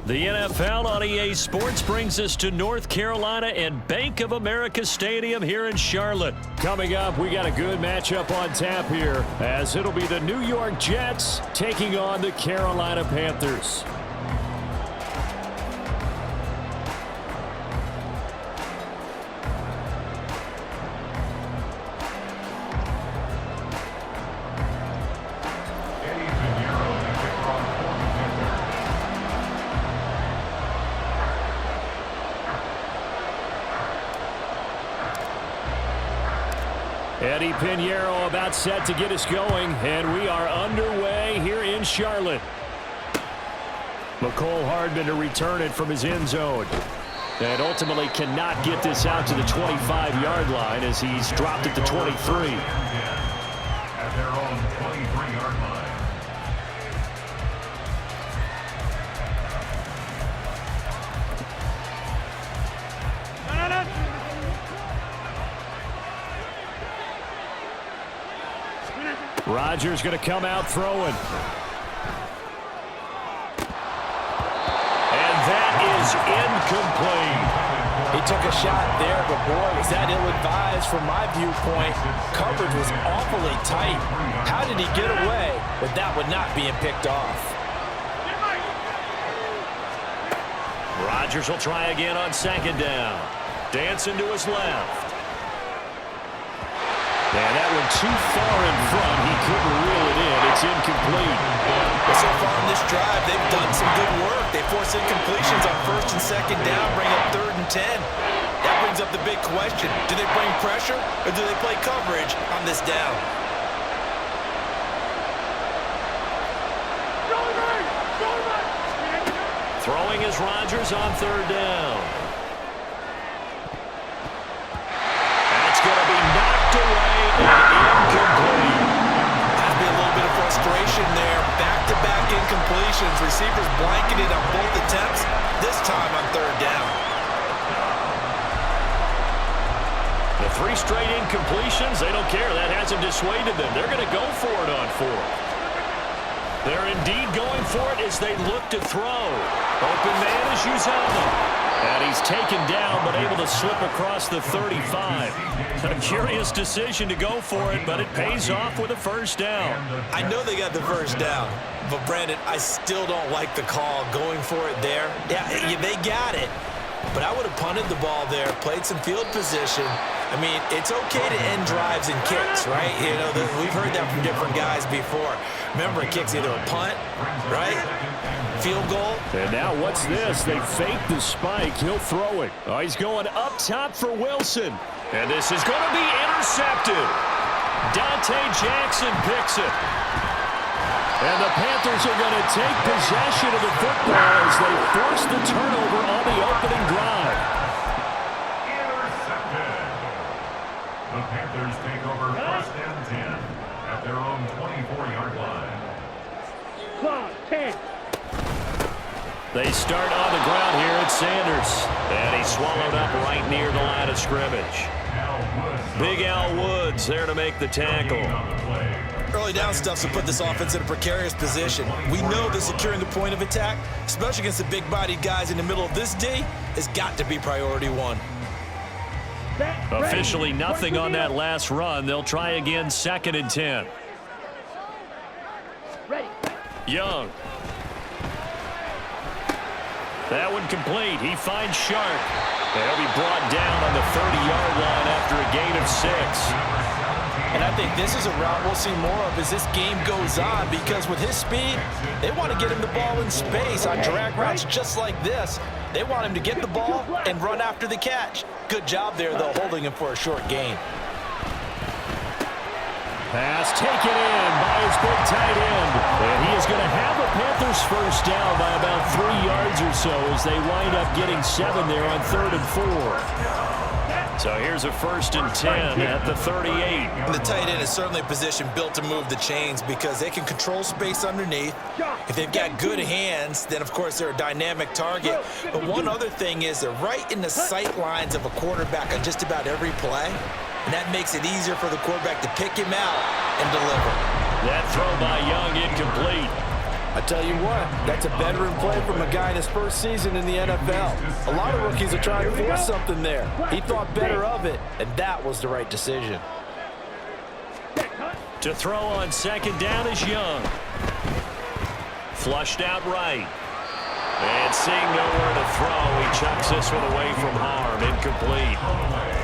The NFL on EA Sports brings us to North Carolina and Bank of America Stadium here in Charlotte. Coming up, we got a good matchup on tap here, as it'll be the New York Jets taking on the Carolina Panthers. Eddie Pinheiro about set to get us going, and we are underway here in Charlotte. McCole Hardman to return it from his end zone. And ultimately cannot get this out to the 25-yard line as he's dropped at the 23. At their own 23-yard line. Rodgers going to come out throwing. And that is incomplete. He took a shot there, but boy, was that ill-advised from my viewpoint. Coverage was awfully tight. How did he get away with that one not being picked off? Rodgers will try again on second down. Dancing to his left. And that one too far in front. He couldn't reel it in. It's incomplete. Well, so far in this drive, they've done some good work. They force incompletions on first and second down, bring up 3rd and 10. That brings up the big question. Do they bring pressure or do they play coverage on this down? Throwing is Rodgers on 3rd down. That's going to be knocked away and incomplete. Has been a little bit of frustration there. Back-to-back incompletions. Receivers blanketed on both attempts, this time on 3rd down. The 3 straight incompletions, they don't care. That hasn't dissuaded them. They're going to go for it on 4th. They're indeed going for it as they look to throw. Open man is Uzama. And he's taken down, but able to slip across the 35. A curious decision to go for it, but it pays off with a first down. I know they got the first down, but Brandon, I still don't like the call going for it there. Yeah, they got it, but I would have punted the ball there, played some field position. I mean, it's okay to end drives and kicks, right? You know, we've heard that from different guys before. Remember, a kick's either a punt, right? Field goal. And now what's this? They fake the spike. He'll throw it. Oh, he's going up top for Wilson. And this is going to be intercepted. Dante Jackson picks it. And the Panthers are going to take possession of the football as they force the turnover on the opening drive. Intercepted. The Panthers take over 1st and 10 at their own 24-yard line. Clock, 10. They start on the ground here at Sanders. And he's swallowed up right near the line of scrimmage. Big Al Woods there to make the tackle. Early down stuff to put this offense in a precarious position. We know that securing the point of attack, especially against the big-bodied guys in the middle of this D, has got to be priority 1. Officially nothing on that last run. They'll try again 2nd and 10. Young. That one complete. He finds Sharp. They'll be brought down on the 30-yard line after a gain of 6. And I think this is a route we'll see more of as this game goes on, because with his speed, they want to get him the ball in space on drag routes just like this. They want him to get the ball and run after the catch. Good job there, though, holding him for a short gain. Pass taken in by his big tight end. And he is going to have a Panthers first down by about 3 yards or so as they wind up getting 7 there on 3rd and 4. So here's a 1st and 10 at the 38. And the tight end is certainly a position built to move the chains because they can control space underneath. If they've got good hands, then of course they're a dynamic target. But one other thing is they're right in the sight lines of a quarterback on just about every play. And that makes it easier for the quarterback to pick him out and deliver. That throw by Young incomplete. I tell you what, that's a veteran play from a guy in his first season in the NFL. A lot of rookies are trying to force something there. He thought better of it, and that was the right decision. To throw on second down is Young. Flushed out right. And seeing nowhere to throw, he chucks this one away from harm. Incomplete.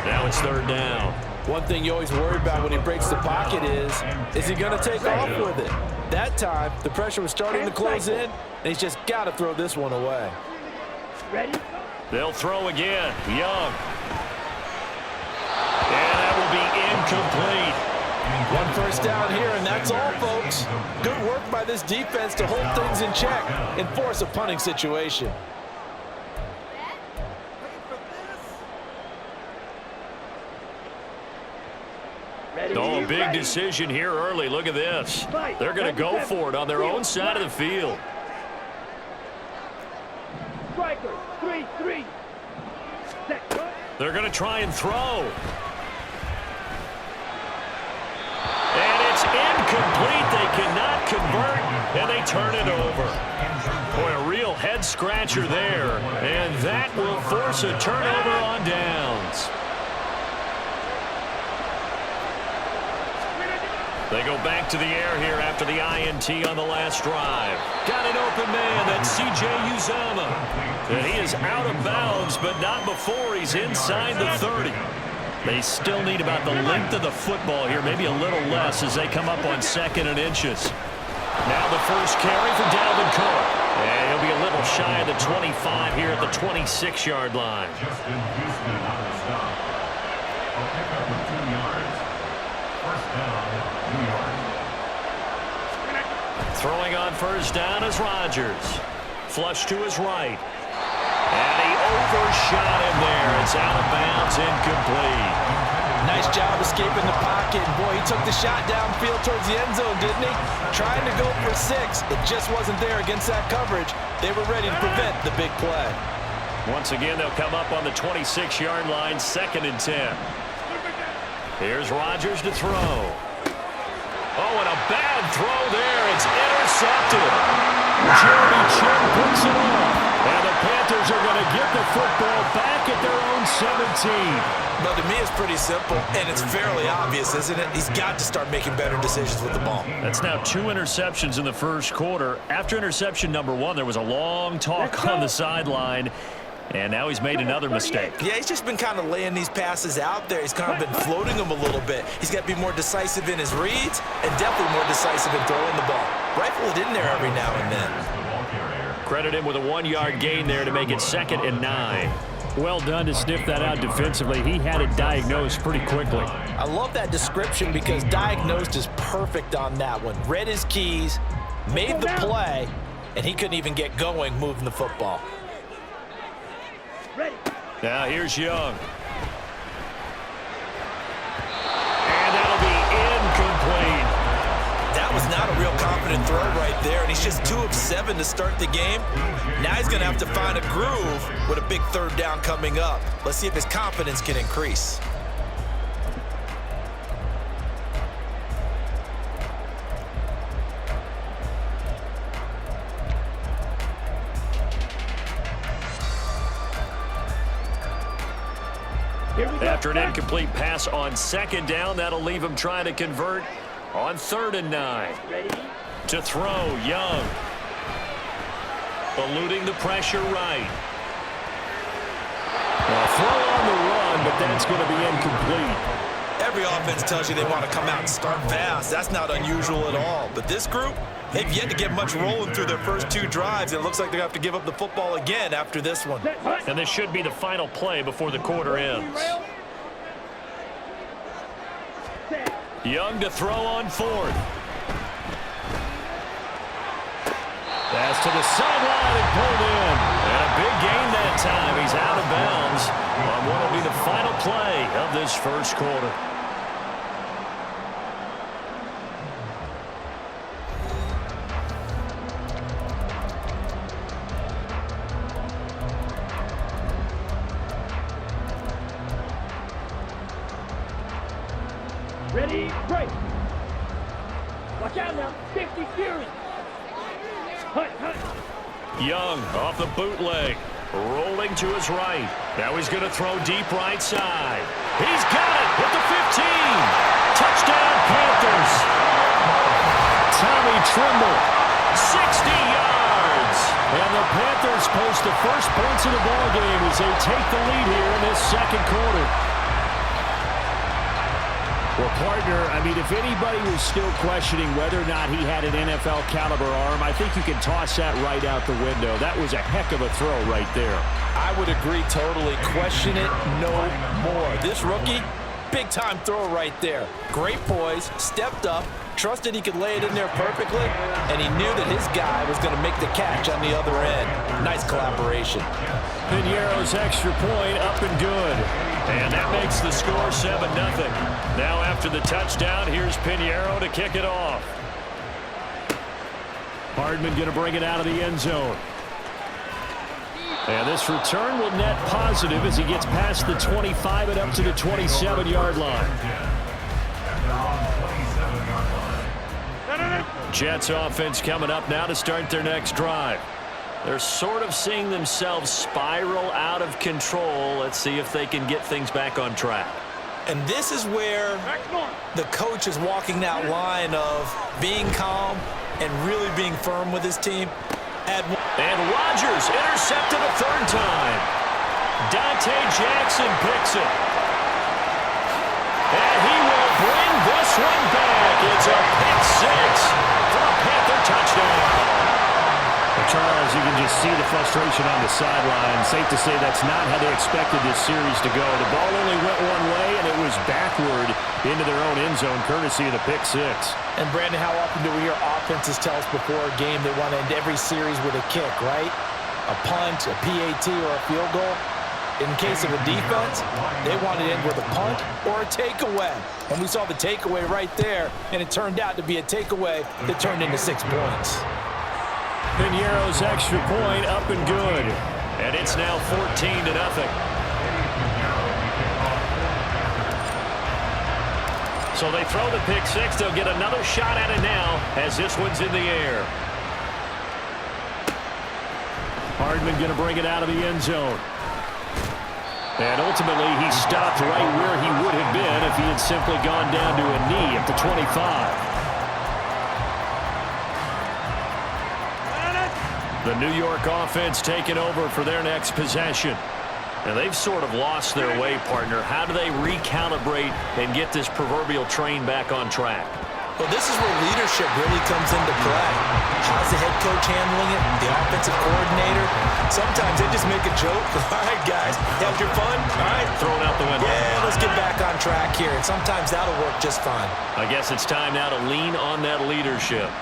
Now it's third down. One thing you always worry about when he breaks the pocket is he going to take off with it? That time, the pressure was starting to close in, and he's just got to throw this one away. Ready? They'll throw again. Young. And that will be incomplete. One first down here, and that's all, folks. Good work by this defense to hold things in check and force a punting situation. Oh, a big decision here early. Look at this. They're going to go for it on their own side of the field. Striker, 3-3. They're going to try and throw. And it's incomplete. They cannot convert, and they turn it over. Boy, a real head-scratcher there. And that will force a turnover on downs. They go back to the air here after the INT on the last drive. Got an open man. That's C.J. Uzomah. And he is out of bounds, but not before he's inside the 30. They still need about the length of the football here, maybe a little less as they come up on second and inches. Now the first carry for Dalvin Cook. And he'll be a little shy of the 25 here at the 26-yard line. Justin Houston on the stop. I'll pick up with 2 yards. First down, New York. Throwing on first down is Rodgers. Flush to his right. And he overshot him there. It's out of bounds, incomplete. Nice job escaping the pocket. Boy, he took the shot downfield towards the end zone, didn't he? Trying to go for 6. It just wasn't there against that coverage. They were ready to prevent the big play. Once again, they'll come up on the 26-yard line, 2nd and 10. Here's Rodgers to throw. Oh, and a bad throw there. It's intercepted. Jeremy Chin picks it up. And the Panthers are going to get the football back at their own 17. But to me, it's pretty simple, and it's fairly obvious, isn't it? He's got to start making better decisions with the ball. That's now 2 interceptions in the first quarter. After interception number 1, there was a long talk on the sideline. And now he's made another mistake. Yeah, he's just been kind of laying these passes out there. He's kind of been floating them a little bit. He's got to be more decisive in his reads and definitely more decisive in throwing the ball. Rifle it in there every now and then. Credit him with a 1-yard gain there to make it 2nd and 9. Well done to sniff that out defensively. He had it diagnosed pretty quickly. I love that description because diagnosed is perfect on that one. Read his keys, made the play, and he couldn't even get going moving the football. Ready. Now here's Young. And that'll be incomplete. That was not a real confident throw right there, and he's just 2 of 7 to start the game. Now he's going to have to find a groove with a big 3rd down coming up. Let's see if his confidence can increase. After an incomplete pass on 2nd down, that'll leave him trying to convert on 3rd and 9. Ready. To throw, Young. Eluding the pressure right. A throw on the run, but that's going to be incomplete. Every offense tells you they want to come out and start fast. That's not unusual at all. But this group, they've yet to get much rolling through their first 2 drives. And it looks like they're going to have to give up the football again after this one. And this should be the final play before the quarter ends. Young to throw on 4th. Pass to the sideline and pulled in. And a big gain that time. He's out of bounds on what will be the final play of this first quarter. Ready, break. Watch out now. 50 Fury. Young off the bootleg. Rolling to his right. Now he's going to throw deep right side. He's got it at the 15. Touchdown, Panthers. Tommy Tremble, 60 yards. And the Panthers post the first points of the ballgame as they take the lead here in this second quarter. Well, partner, I mean, if anybody was still questioning whether or not he had an NFL caliber arm, I think you can toss that right out the window. That was a heck of a throw right there. I would agree totally. Question it no more. This rookie, big-time throw right there. Great poise, stepped up, trusted he could lay it in there perfectly, and he knew that his guy was going to make the catch on the other end. Nice collaboration. Piñeiro's extra point up and good. And that makes the score 7-0. Now after the touchdown, here's Piñeiro to kick it off. Hardman going to bring it out of the end zone. And this return will net positive as he gets past the 25 and up to the 27-yard line. Jets offense coming up now to start their next drive. They're sort of seeing themselves spiral out of control. Let's see if they can get things back on track. And this is where the coach is walking that line of being calm and really being firm with his team. And Rodgers intercepted a third time. Dante Jackson picks it. And he will bring this one back. It's a pick six for a Panther touchdown. Charles, you can just see the frustration on the sideline. Safe to say that's not how they expected this series to go. The ball only went one way, and it was backward into their own end zone, courtesy of the pick six. And, Brandon, how often do we hear offenses tell us before a game they want to end every series with a kick, right? A punt, a PAT, or a field goal. In case of a defense, they want to end with a punt or a takeaway. And we saw the takeaway right there, and it turned out to be a takeaway that turned into 6 points. Piñeiro's extra point up and good. And it's now 14-0. So they throw the pick six. They'll get another shot at it now as this one's in the air. Hardman going to bring it out of the end zone. And ultimately he stopped right where he would have been if he had simply gone down to a knee at the 25. The New York offense taking over for their next possession. And they've sort of lost their way, partner. How do they recalibrate and get this proverbial train back on track? Well, this is where leadership really comes into play. How's the head coach handling it? The offensive coordinator? Sometimes they just make a joke. All right, guys, have your fun? All right. Throw it out the window. Yeah, let's get back on track here. And sometimes that'll work just fine. I guess it's time now to lean on that leadership.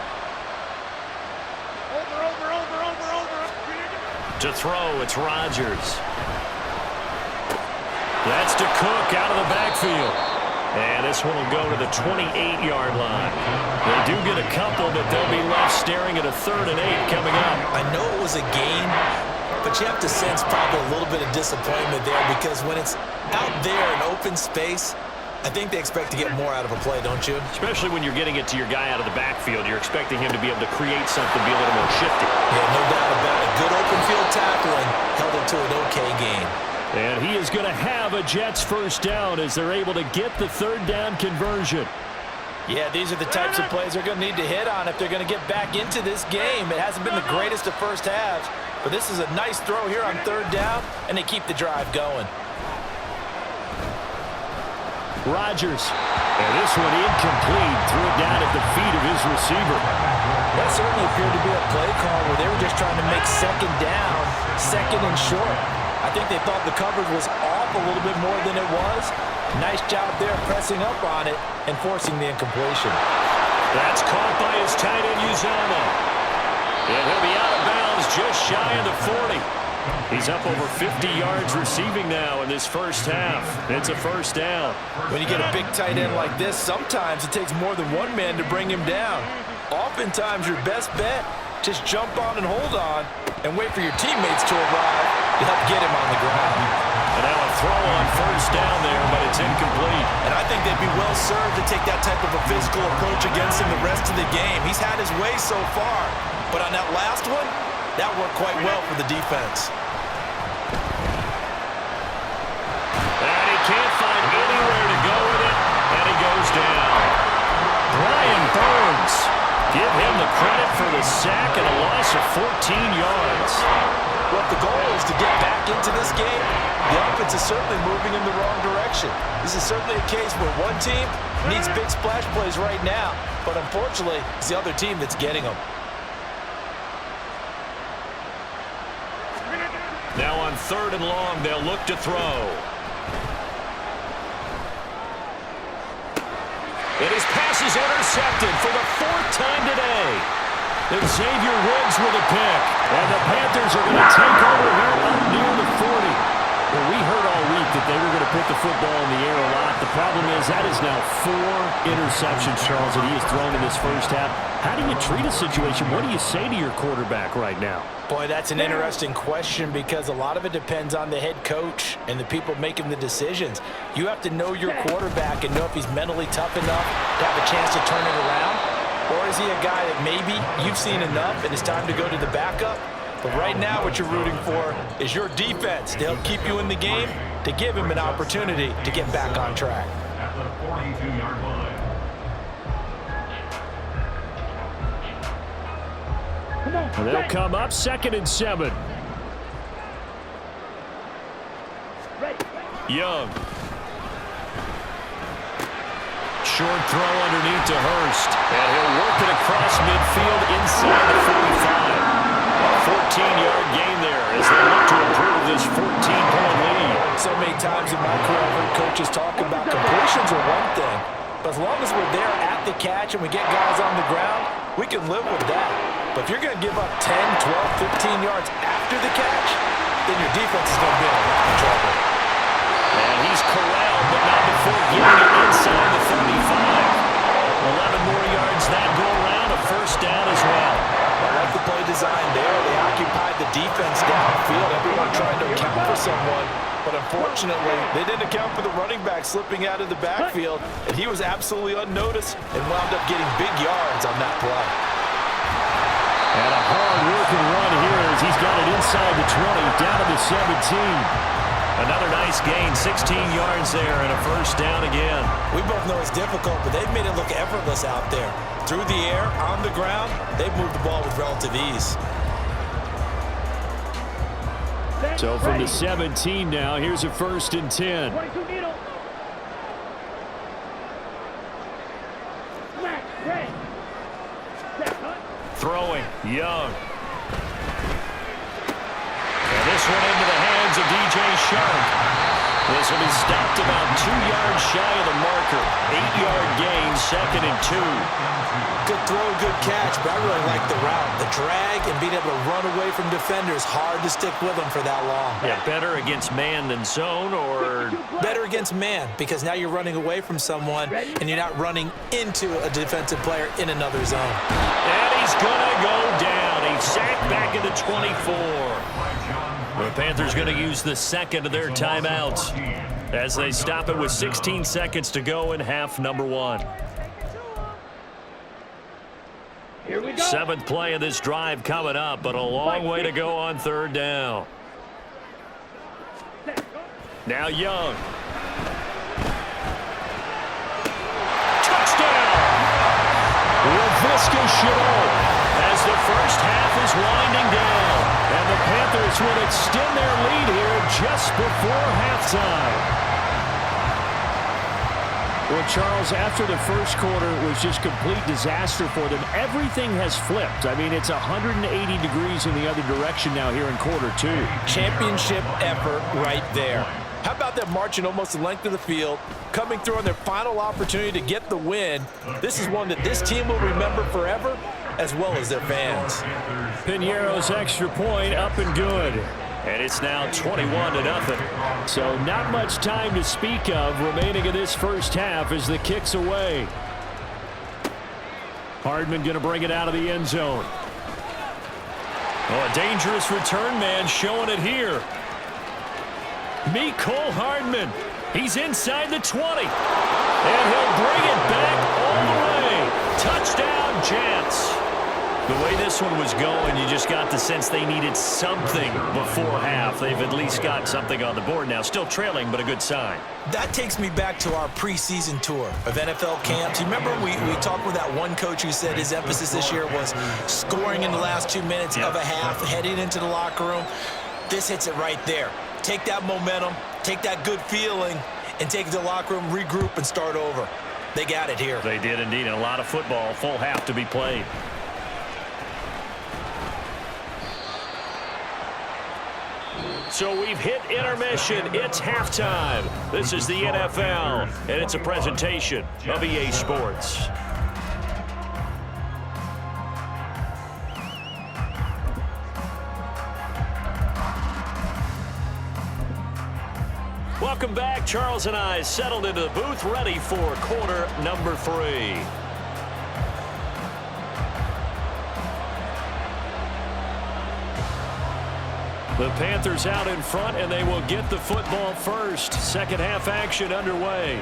To throw, it's Rodgers. That's to Cook out of the backfield. And this one will go to the 28-yard line. They do get a couple, but they'll be left staring at a 3rd and 8 coming up. I know it was a gain, but you have to sense probably a little bit of disappointment there because when it's out there in open space, I think they expect to get more out of a play, don't you? Especially when you're getting it to your guy out of the backfield. You're expecting him to be able to create something, be a little more shifty. Yeah, no doubt about it. Good open field tackling held it to an okay game. And he is going to have a Jets first down as they're able to get the 3rd down conversion. Yeah, these are the types of plays they're going to need to hit on if they're going to get back into this game. It hasn't been the greatest of first halves, but this is a nice throw here on 3rd down, and they keep the drive going. Rodgers. And this one incomplete. Threw it down at the feet of his receiver. That certainly appeared to be a play call where they were just trying to make 2nd down, 2nd and short. I think they thought the coverage was off a little bit more than it was. Nice job there pressing up on it and forcing the incompletion. That's caught by his tight end, Uzama. And he'll be out of bounds just shy of the 40. He's up over 50 yards receiving now in this first half. It's a first down. When you get a big tight end like this, sometimes it takes more than one man to bring him down. Oftentimes, your best bet, just jump on and hold on and wait for your teammates to arrive to help get him on the ground. And now a throw on first down there, but it's incomplete. And I think they'd be well served to take that type of a physical approach against him the rest of the game. He's had his way so far. But on that last one, that worked quite well for the defense. And he can't find anywhere to go with it, and he goes down. Brian Burns. Give him the credit for the sack and a loss of 14 yards. Well, if the goal is to get back into this game, the offense is certainly moving in the wrong direction. This is certainly a case where one team needs big splash plays right now, but unfortunately, it's the other team that's getting them. Now on 3rd and long, they'll look to throw. And his pass is intercepted for the 4th time today. And Xavier Woods with a pick. And the Panthers are going to take over here up near the 40. Well, we heard all week that they were going to put the football in the air a lot. The problem is that is now 4 interceptions, Charles, that he has thrown in this first half. How do you treat a situation? What do you say to your quarterback right now? Boy, that's an interesting question because a lot of it depends on the head coach and the people making the decisions. You have to know your quarterback and know if he's mentally tough enough to have a chance to turn it around. Or is he a guy that maybe you've seen enough and it's time to go to the backup? But right now what you're rooting for is your defense to help keep you in the game, to give him an opportunity to get back on track. At the 42-yard line. They'll come up 2nd and 7. Young. Short throw underneath to Hurst. And he'll work it across midfield inside the 45. 14-yard gain there as they look to improve this 14-point lead. So many times in my career, I've heard coaches talk about completions are one thing, but as long as we're there at the catch and we get guys on the ground, we can live with that. But if you're going to give up 10, 12, 15 yards after the catch, then your defense is going to be in a lot of trouble. And he's corralled, but not before getting it inside the 35. 11 more yards that go around, a first down as well. I like the play design there. They occupied the defense downfield. Everyone trying to account for someone. But unfortunately, they didn't account for the running back slipping out of the backfield. And he was absolutely unnoticed and wound up getting big yards on that play. And a hard-working run here as he's got it inside the 20, down to the 17. Another nice gain, 16 yards there, and a first down again. We both know it's difficult, but they've made it look effortless out there. Through the air, on the ground, they've moved the ball with relative ease. So from the 17 now, here's a 1st and 10. 22 needle. Max, red. Set, cut. Throwing, Young. And this one into the hands of DJ Shark. This will be stopped about 2 yards shy of the marker. 8-yard gain, 2nd and 2. Good throw, good catch, but I really like the route. The drag and being able to run away from defenders, hard to stick with them for that long. Yeah, better against man than zone, or Better against man, because now you're running away from someone and you're not running into a defensive player in another zone. and he's gonna go down. He's sacked back at the 24. The Panthers going to use the 2nd of their timeouts as they stop it with 16 seconds to go in half number 1. Here we go. 7th play of this drive coming up, but a long way to go on 3rd down. Now Young. Touchdown! Laviska Shenault as the first half is winding down. And the Panthers will extend their lead here just before halftime. Well, Charles, after the first quarter, it was just complete disaster for them. Everything has flipped. I mean, it's 180 degrees in the other direction now here in quarter 2. Championship effort right there. How about them marching almost the length of the field, coming through on their final opportunity to get the win? This is one that this team will remember forever, as well as their fans. Piñeiro's extra point up and good. And it's now 21-0. So not much time to speak of remaining in this first half as the kick's away. Hardman going to bring it out of the end zone. Oh, a dangerous return man showing it here. Mecole Hardman. He's inside the 20. And he'll bring it back all the way. Touchdown, Jets. The way this one was going, you just got the sense they needed something before half. They've at least got something on the board now. Still trailing, but a good sign. That takes me back to our preseason tour of NFL camps. You remember we talked with that one coach who said his emphasis this year was scoring in the last 2 minutes of a half, heading into the locker room. This hits it right there. Take that momentum, take that good feeling, and take it to the locker room, regroup, and start over. They got it here. They did indeed, and a lot of football, full half to be played. So we've hit intermission. It's halftime. This is the NFL, and it's a presentation of EA Sports. Welcome back. Charles and I settled into the booth, ready for quarter number 3. The Panthers out in front, and they will get the football first. Second half action underway.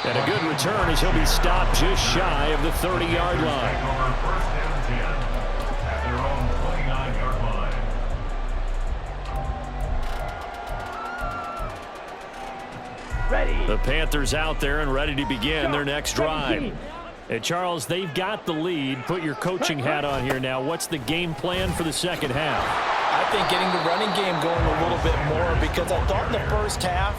And a good return as he'll be stopped just shy of the 30-yard line. First and 10 at their own 29-yard line. Ready. The Panthers out there and ready to begin their next drive. And Charles, they've got the lead. Put your coaching hat on here now. What's the game plan for the second half? I think getting the running game going a little bit more, because I thought in the first half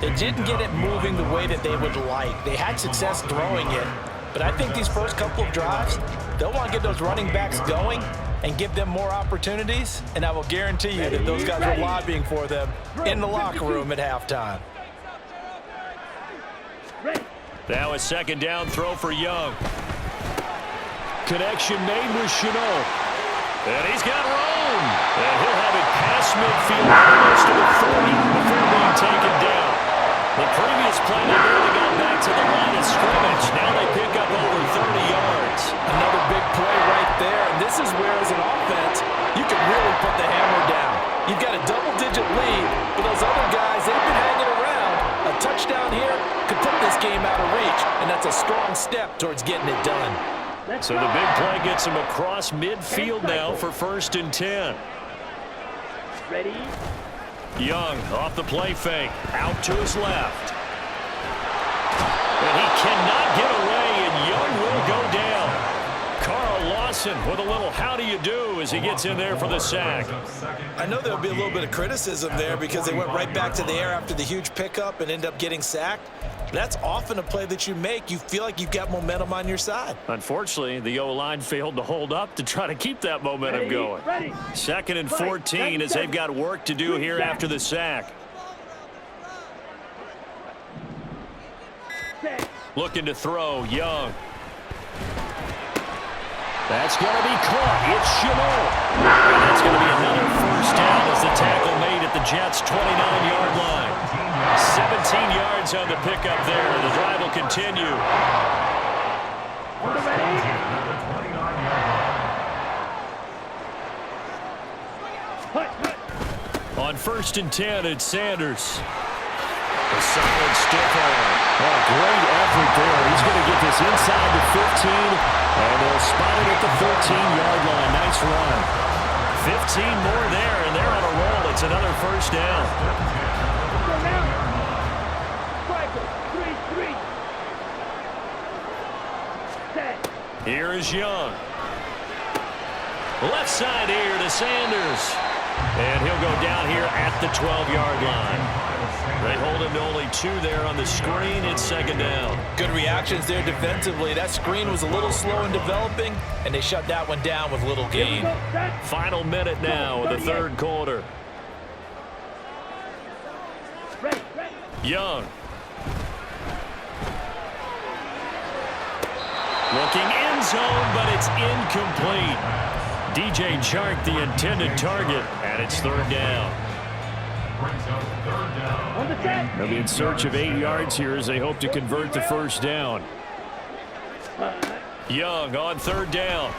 they didn't get it moving the way that they would like. They had success throwing it, but I think these first couple of drives, they'll want to get those running backs going and give them more opportunities, and I will guarantee you that those guys are lobbying for them in the locker room at halftime. Now a second down throw for Young. Connection made with Chenault. And he's got room. And he'll have it past midfield almost to the 40 before being taken down. The previous play, they barely got back to the line of scrimmage. Now they pick up over 30 yards. Another big play right there. And this is where, as an offense, you can really put the hammer down. You've got a double-digit lead, but those other guys, they've been hanging around. A touchdown here could put this game out of reach, and that's a strong step towards getting it done. So the big play gets him across midfield now for 1st and 10. Ready. Young off the play fake, out to his left. And he cannot get away, and Young will go down. Carl Lawson with a little how do you do as he gets in there for the sack. I know there'll be a little bit of criticism there because they went right back to the air after the huge pickup and ended up getting sacked. That's often a play that you make. You feel like you've got momentum on your side. Unfortunately, the O-line failed to hold up to try to keep that momentum going. 2nd and 14 as they've got work to do here after the sack. Looking to throw, Young. That's going to be caught. It's Chenault. And that's going to be another first down as the tackle made at the Jets' 29-yard line. 17 yards on the pickup there. The drive will continue. On 1st and 10, it's Sanders. A solid stiff arm. Oh, great effort there. He's going to get this inside the 15, and they'll spot it at the 13-yard line. Nice run. 15 more there, and they're on a roll. It's another first down. Here is Young. Left side here to Sanders. And he'll go down here at the 12-yard line. They hold him to only 2 there on the screen. It's 2nd down. Good reactions there defensively. That screen was a little slow in developing, and they shut that one down with little gain. Final minute now of the 3rd quarter. Young. Looking end zone, but it's incomplete. DJ Chark, the intended target, and it's 3rd down. They'll be in search of 8 yards here as they hope to convert the first down. Young on 3rd down.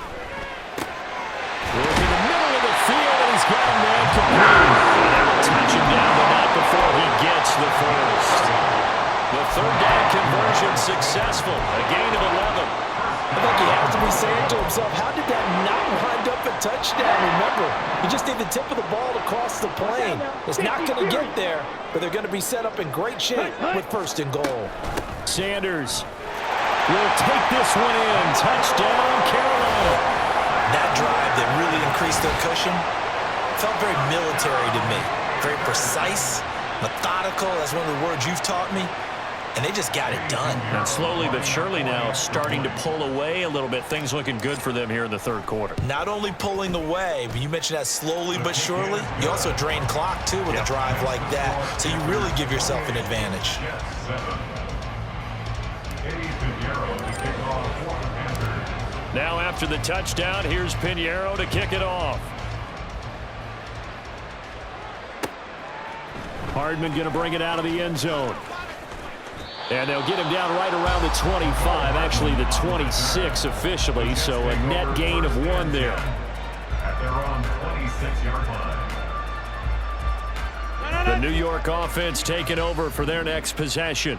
Look in the middle of the field, and he's got a man complete. And they will touch him down, but not before he gets the first. The third down conversion successful. A gain of 11. I think he has to be saying to himself, how did that not wind up a touchdown? Remember, you just need the tip of the ball to cross the plane. It's not going to get there, but they're going to be set up in great shape with first and goal. Sanders will take this one in. Touchdown, Carolina. That drive that really increased their cushion felt very military to me. Very precise, methodical. That's one of the words you've taught me. And they just got it done. And slowly but surely now starting to pull away a little bit. Things looking good for them here in the third quarter. Not only pulling away, but you mentioned that slowly but surely. You also drain clock, too, with a drive like that. So you really give yourself an advantage. Now after the touchdown, here's Pinheiro to kick it off. Hardman going to bring it out of the end zone. And they'll get him down right around the 25, actually the 26 officially, so a net gain of 1 there. At their own 26-yard line. The New York offense taking over for their next possession.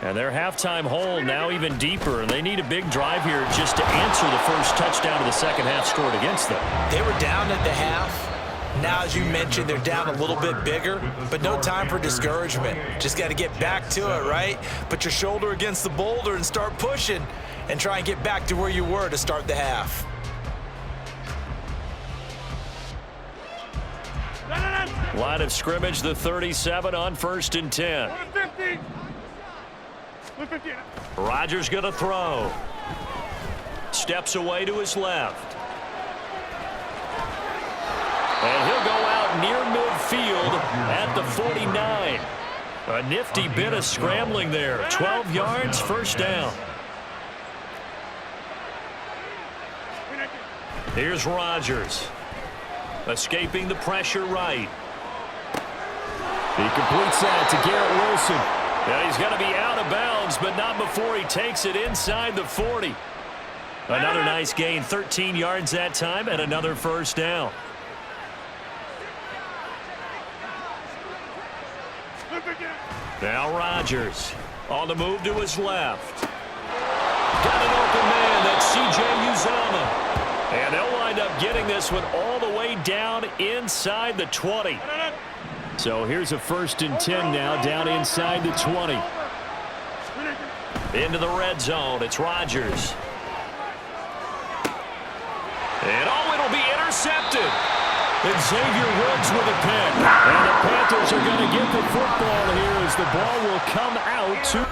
And their halftime hole now even deeper, and they need a big drive here just to answer the first touchdown of the second half scored against them. They were down at the half. Now, as you mentioned, they're down a little bit bigger, but no time for discouragement. Just got to get back to it, right? Put your shoulder against the boulder and start pushing and try and get back to where you were to start the half. Line of scrimmage, the 37 on 1st and 10. Rodgers going to throw. Steps away to his left. And he'll go out near midfield at the 49. A nifty bit of scrambling there. 12 yards, first down. Here's Rodgers. Escaping the pressure right. He completes that to Garrett Wilson. And he's going to be out of bounds, but not before he takes it inside the 40. Another nice gain, 13 yards that time, and another first down. Now Rodgers on the move to his left. Got an open man, that's C.J. Uzomah. And they'll wind up getting this one all the way down inside the 20. So here's a 1st and 10 now, down inside the 20. Into the red zone, it's Rodgers. And it'll be intercepted. And Xavier Woods with a pick. And the Panthers are going to get the football here as the ball will come out to...